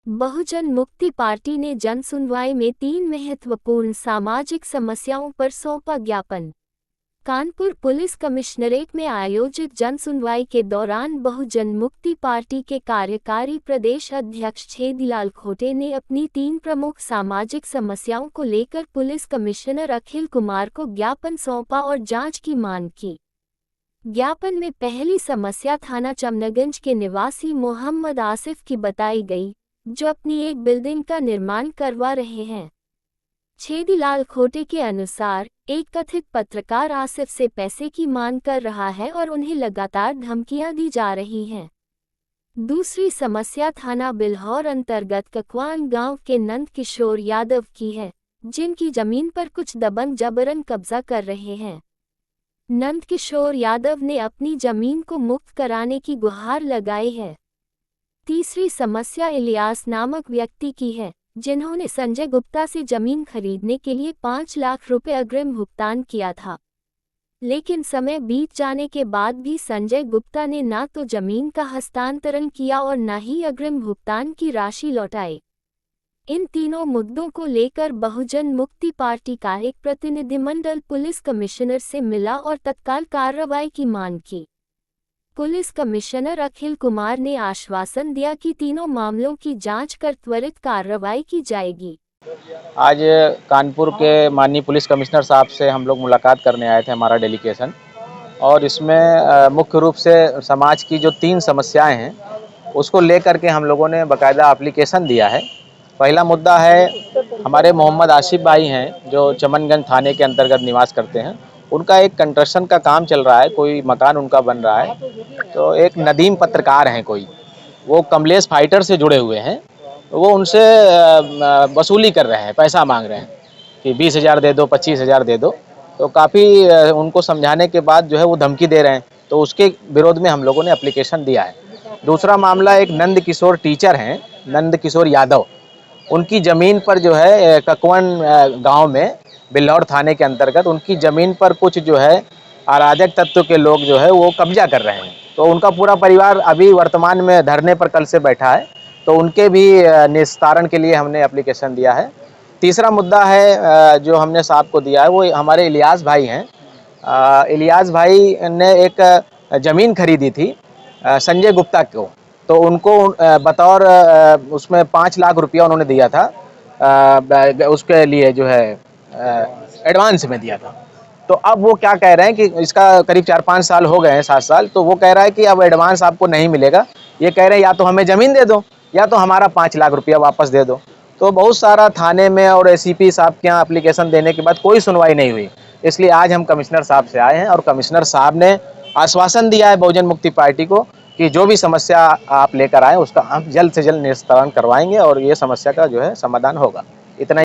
बहुजन मुक्ति पार्टी ने जन सुनवाई में 3 महत्वपूर्ण सामाजिक समस्याओं पर सौंपा ज्ञापन। कानपुर पुलिस कमिश्नरेट में आयोजित जन सुनवाई के दौरान बहुजन मुक्ति पार्टी के कार्यकारी प्रदेश अध्यक्ष छेदीलाल खोटे ने अपनी 3 प्रमुख सामाजिक समस्याओं को लेकर पुलिस कमिश्नर अखिल कुमार को ज्ञापन सौंपा और जांच की मांग की। ज्ञापन में पहली समस्या थाना चमनगंज के निवासी मोहम्मद आसिफ की बताई गई, जो अपनी एक बिल्डिंग का निर्माण करवा रहे हैं। छेदीलाल खोटे के अनुसार एक कथित पत्रकार आसिफ से पैसे की मांग कर रहा है और उन्हें लगातार धमकियां दी जा रही हैं। दूसरी समस्या थाना बिल्हौर अंतर्गत ककवान गांव के नंद किशोर यादव की है, जिनकी जमीन पर कुछ दबंग जबरन कब्जा कर रहे हैं। नंद किशोर यादव ने अपनी जमीन को मुक्त कराने की गुहार लगाई है। तीसरी समस्या इलियास नामक व्यक्ति की है, जिन्होंने संजय गुप्ता से जमीन खरीदने के लिए 5 लाख रुपए अग्रिम भुगतान किया था, लेकिन समय बीत जाने के बाद भी संजय गुप्ता ने ना तो जमीन का हस्तांतरण किया और न ही अग्रिम भुगतान की राशि लौटाई। इन तीनों मुद्दों को लेकर बहुजन मुक्ति पार्टी का एक प्रतिनिधिमंडल पुलिस कमिश्नर से मिला और तत्काल कार्रवाई की मांग की। पुलिस कमिश्नर अखिल कुमार ने आश्वासन दिया कि तीनों मामलों की जांच कर त्वरित कार्रवाई की जाएगी। आज कानपुर के माननीय पुलिस कमिश्नर साहब से हम लोग मुलाकात करने आए थे, हमारा डेलीगेशन, और इसमें मुख्य रूप से समाज की जो 3 समस्याएं हैं उसको लेकर के हम लोगों ने बाकायदा एप्लीकेशन दिया है। पहला मुद्दा है, हमारे मोहम्मद आसिफ भाई हैं जो चमनगंज थाने के अंतर्गत निवास करते हैं। उनका एक कंस्ट्रक्शन का काम चल रहा है, कोई मकान उनका बन रहा है। तो एक नदीम पत्रकार हैं कोई, वो कमलेश फाइटर से जुड़े हुए हैं। वो उनसे वसूली कर रहे हैं, पैसा मांग रहे हैं कि 20,000 दे दो, 25,000 दे दो। तो काफ़ी उनको समझाने के बाद जो है वो धमकी दे रहे हैं, तो उसके विरोध में हम लोगों ने एप्लीकेशन दिया है। दूसरा मामला, एक नंद किशोर टीचर हैं, नंद किशोर यादव, उनकी ज़मीन पर जो है ककवन गांव में बिल्हौर थाने के अंतर्गत उनकी ज़मीन पर कुछ जो है अराजक तत्व के लोग जो है वो कब्जा कर रहे हैं। तो उनका पूरा परिवार अभी वर्तमान में धरने पर कल से बैठा है, तो उनके भी निस्तारण के लिए हमने एप्लीकेशन दिया है। तीसरा मुद्दा है जो हमने साहब को दिया है, वो हमारे इलियास भाई हैं। इलियास भाई ने एक ज़मीन खरीदी थी संजय गुप्ता को, तो उनको बतौर उसमें 5 लाख रुपया उन्होंने दिया था, उसके लिए जो है एडवांस में दिया था। तो अब वो क्या कह रहे हैं कि इसका करीब 4-5 साल हो गए हैं, 7 साल, तो वो कह रहा है कि अब एडवांस आपको नहीं मिलेगा। ये कह रहे हैं या तो हमें ज़मीन दे दो या तो हमारा 5 लाख रुपया वापस दे दो। तो बहुत सारा थाने में और एसीपी साहब के यहाँ एप्लीकेशन देने के बाद कोई सुनवाई नहीं हुई। इसलिए आज हम कमिश्नर साहब से आए हैं और कमिश्नर साहब ने आश्वासन दिया है बहुजन मुक्ति पार्टी को कि जो भी समस्या आप लेकर आए उसका हम जल्द से जल्द निस्तारण करवाएंगे और ये समस्या का जो है समाधान होगा। इतना